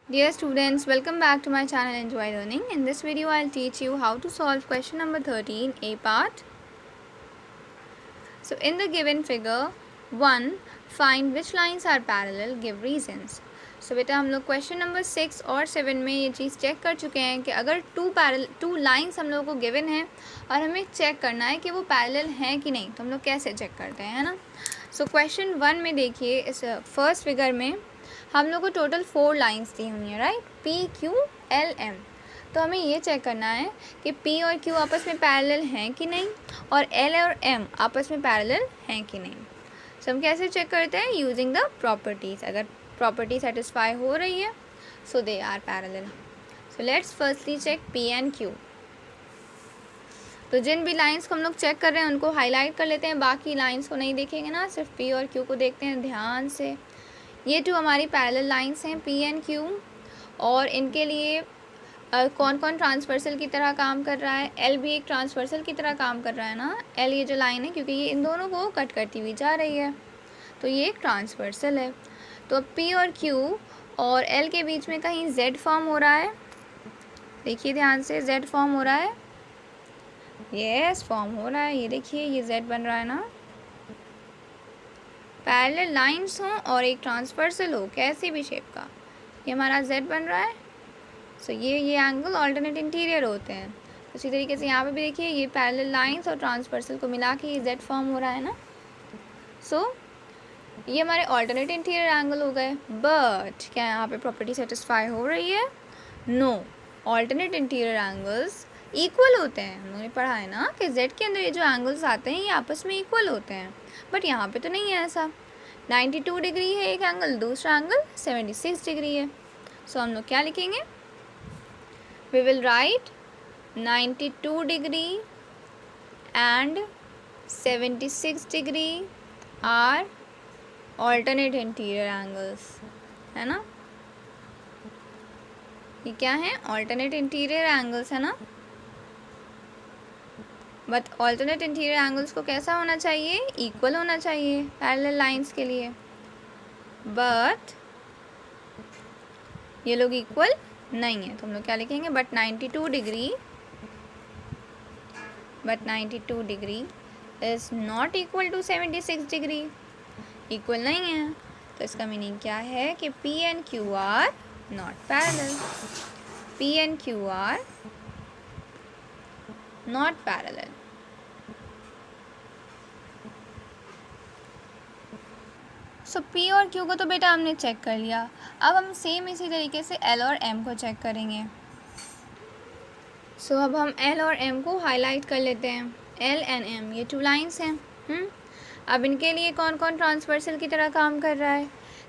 Dear students, welcome back to my channel Enjoy Learning. In this video, I'll teach you how to solve question number 13, A part. So, in the given figure 1, find which lines are parallel, give reasons. So, बेटा हम लोग question number 6 और 7 में ये चीज़ check कर चुके हैं कि अगर टू लाइन्स हम लोगों को गिवन है और हमें चेक करना है कि वो पैरेलल हैं कि नहीं, तो हम लोग कैसे चेक करते हैं, है ना। सो क्वेश्चन 1 में देखिए, इस फर्स्ट फिगर में हम लोग को टोटल 4 लाइन्स दी हुई हैं, right, P, Q, L, M। तो हमें ये चेक करना है कि P और Q आपस में पैरेलल हैं कि नहीं और L और M आपस में पैरेलल हैं कि नहीं। सो हम कैसे चेक करते हैं, यूजिंग द प्रॉपर्टीज़। अगर प्रॉपर्टी सेटिस्फाई हो रही है so they are parallel. So let's firstly check P and Q। तो जिन भी लाइंस को हम लोग चेक कर रहे हैं उनको हाईलाइट कर लेते हैं, बाकी लाइंस को नहीं देखेंगे ना, सिर्फ P और Q को देखते हैं ध्यान से। ये टू हमारी पैरेलल लाइंस हैं P एंड Q, और इनके लिए कौन कौन ट्रांसवर्सल की तरह काम कर रहा है। L भी एक ट्रांसवर्सल की तरह काम कर रहा है ना, L ये जो लाइन है, क्योंकि ये इन दोनों को कट करती हुई जा रही है, तो ये एक ट्रांसवर्सल है। तो P और Q और L के बीच में कहीं Z फॉर्म हो रहा है, देखिए ध्यान से, Z फॉर्म हो रहा है, यस फॉर्म हो रहा है, ये देखिए ये Z बन रहा है ना। पैरेलल लाइंस हों और एक ट्रांसवर्सल हो, कैसी भी शेप का, ये हमारा Z बन रहा है। सो ये एंगल ऑल्टरनेट इंटीरियर होते हैं। उसी तरीके से यहाँ पे भी देखिए, ये पैरेलल लाइंस और ट्रांसवर्सल को मिला के ये Z फॉर्म हो रहा है ना। सो ये हमारे ऑल्टरनेट इंटीरियर एंगल हो गए। बट क्या यहाँ पे प्रॉपर्टी सेटिस्फाई हो रही है? No, alternate interior angles equal होते हैं। हम लोगों ने पढ़ा है ना कि Z के अंदर ये जो एंगल्स आते हैं ये आपस में इक्वल होते हैं, बट यहाँ पे तो नहीं है ऐसा। 92 डिग्री है एक एंगल, दूसरा एंगल 76 डिग्री है। सो हम लोग क्या लिखेंगे, we will write 92 degree and 76 degree are alternate interior angles, है ना। ये क्या है, alternate interior angles है ना। बट alternate interior angles को कैसा होना चाहिए, इक्वल होना चाहिए parallel lines के लिए, बट ये लोग इक्वल नहीं है। तो हम लोग क्या लिखेंगे, but 92 degree is not equal to 76 degree, equal नहीं है। तो इसका मीनिंग क्या है कि P and Q are not parallel, P and Q are not parallel. So P और Q को तो बेटा हमने चेक कर लिया, अब हम सेम इसी तरीके से L और M को चेक करेंगे। सो अब हम L और M को हाईलाइट कर लेते हैं। L एंड M ये टू लाइंस हैं। अब इनके लिए कौन कौन ट्रांसवर्सल की तरह काम कर रहा है,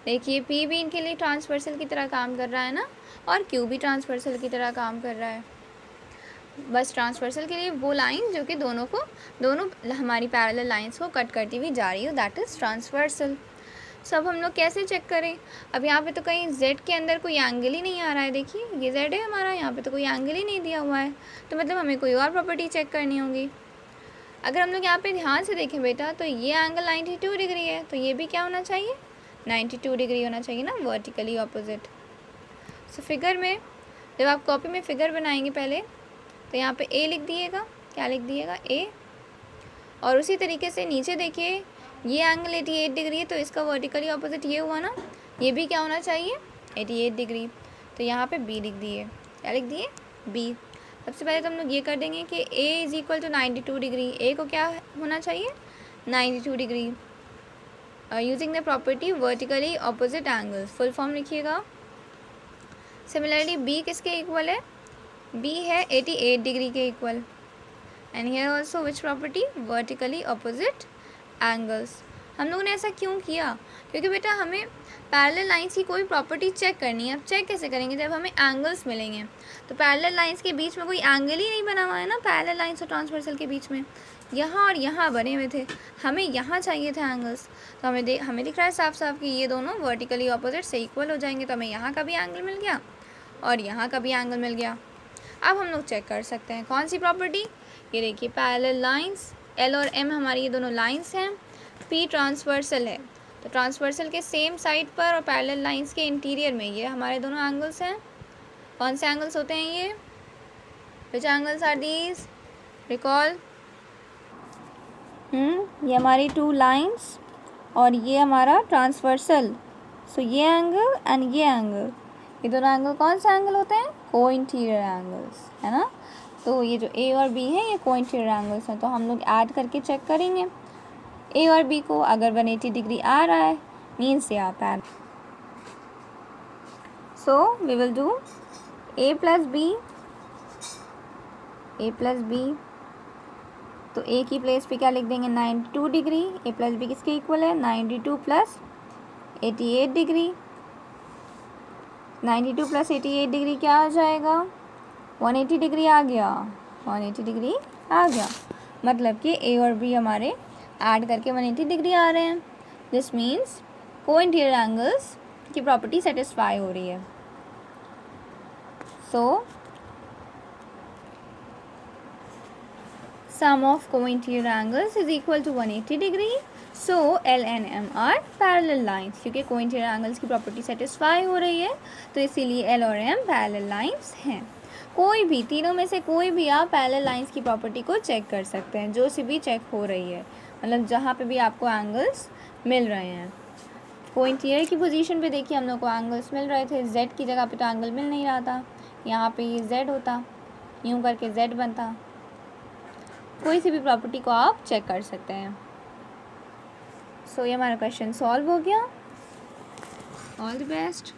देखिए P भी इनके लिए ट्रांसवर्सल की तरह काम कर रहा है ना, और Q भी ट्रांसवर्सल की तरह काम कर रहा है। बस ट्रांसवर्सल के लिए वो लाइन जो कि दोनों हमारी पैरेलल लाइंस को कट करती हुई जा रही हो, दैट इज़ ट्रांसवर्सल। सो अब हम लोग कैसे चेक करें, अब यहाँ पे तो कहीं Z के अंदर कोई एंगल ही नहीं आ रहा है, देखिए ये Z है हमारा, यहाँ पे तो कोई एंगल ही नहीं दिया हुआ है, तो मतलब हमें कोई और प्रॉपर्टी चेक करनी होगी। अगर हम लोग यहाँ पे ध्यान से देखें बेटा, तो ये एंगल 92 डिग्री है, तो ये भी क्या होना चाहिए, 92 डिग्री होना चाहिए ना, वर्टिकली ऑपोजिट। सो फिगर में जब आप कॉपी में फिगर बनाएंगे पहले, तो यहाँ पे A लिख दिएगा, क्या लिख दिएगा, A। और उसी तरीके से नीचे देखिए, ये एंगल 88 डिग्री है, तो इसका वर्टिकली ऑपोजिट ये हुआ ना, ये भी क्या होना चाहिए, 88 डिग्री। तो यहाँ पे B लिख दिए, क्या लिख दिए, B। सबसे पहले तो हम लोग ये कर देंगे कि A is equal to 92 degree, A को क्या होना चाहिए, 92 degree, using the property vertically opposite angles, full form लिखिएगा। सिमिलरली B किसके इक्वल है, B है 88 डिग्री के equal, and here also which property, vertically opposite angles. हम लोगों ने ऐसा क्यों किया, क्योंकि बेटा हमें पैरेलल लाइंस की कोई प्रॉपर्टी चेक करनी है। अब चेक कैसे करेंगे, जब हमें एंगल्स मिलेंगे, तो पैरेलल लाइंस के बीच में कोई एंगल ही नहीं बना हुआ है ना, पैरेलल लाइंस और ट्रांसवर्सल के बीच में यहाँ और यहाँ बने हुए थे, हमें यहाँ चाहिए थे एंगल्स। तो हमें दिख रहा है साफ साफ कि ये दोनों वर्टिकली ऑपोजिट से इक्वल हो जाएंगे, तो हमें यहाँ का भी एंगल मिल गया और यहाँ का भी एंगल मिल गया। अब हम लोग चेक कर सकते हैं कौन सी प्रॉपर्टी, ये देखिए पैरेलल लाइंस, L और M हमारी ये दोनों लाइंस हैं, P ट्रांसवर्सल है, तो ट्रांसवर्सल के सेम साइड पर और पैरेलल लाइंस के इंटीरियर में ये हमारे दोनों एंगल्स हैं। कौन से एंगल्स होते हैं ये? विच एंगल्स आर दीज? रिकॉल। ये हमारी टू लाइंस और ये हमारा ट्रांसवर्सल। सो ये एंगल एंड ये एंगल, ये दोनों एंगल कौन से एंगल होते हैं? को इंटीरियर एंगल्स, है ना। तो ये जो ए और बी है ये को इंटीरियर एंगल्स हैं। तो हम लोग ऐड करके चेक करेंगे ए और बी को। अगर 180 डिग्री आ रहा है मीन्स ये आप add. So we will do A plus B, A plus B. तो ए की प्लेस पे क्या लिख देंगे? 92 डिग्री। ए प्लस बी किसके इक्वल है? 92 प्लस 88 डिग्री। 92 प्लस 88 डिग्री क्या आ जाएगा? 180 डिग्री आ गया। 180 डिग्री आ गया, मतलब कि ए और बी हमारे ऐड करके 180 डिग्री आ रहे हैं। दिस मीन्स को इंटीरियर एंगल्स की प्रॉपर्टी सेटिस्फाई हो रही है। सो sum of co-interior angles is equal to 180 degree. So L and M are parallel lines, क्योंकि co-interior angles की प्रॉपर्टी सेटिस्फाई हो रही है तो इसीलिए L और M parallel lines हैं। कोई भी तीनों में से कोई भी आप पैरेलल लाइंस की प्रॉपर्टी को चेक कर सकते हैं, जो सी भी चेक हो रही है, मतलब जहाँ पे भी आपको एंगल्स मिल रहे हैं। को इंटीरियर की पोजीशन पे देखिए हम लोग को एंगल्स मिल रहे थे, जेड की जगह पे तो एंगल मिल नहीं रहा था, यहाँ पे ये जेड होता, यूँ करके जेड बनता। कोई सी भी प्रॉपर्टी को आप चेक कर सकते हैं। सो ये हमारा क्वेश्चन सॉल्व हो गया। All the best.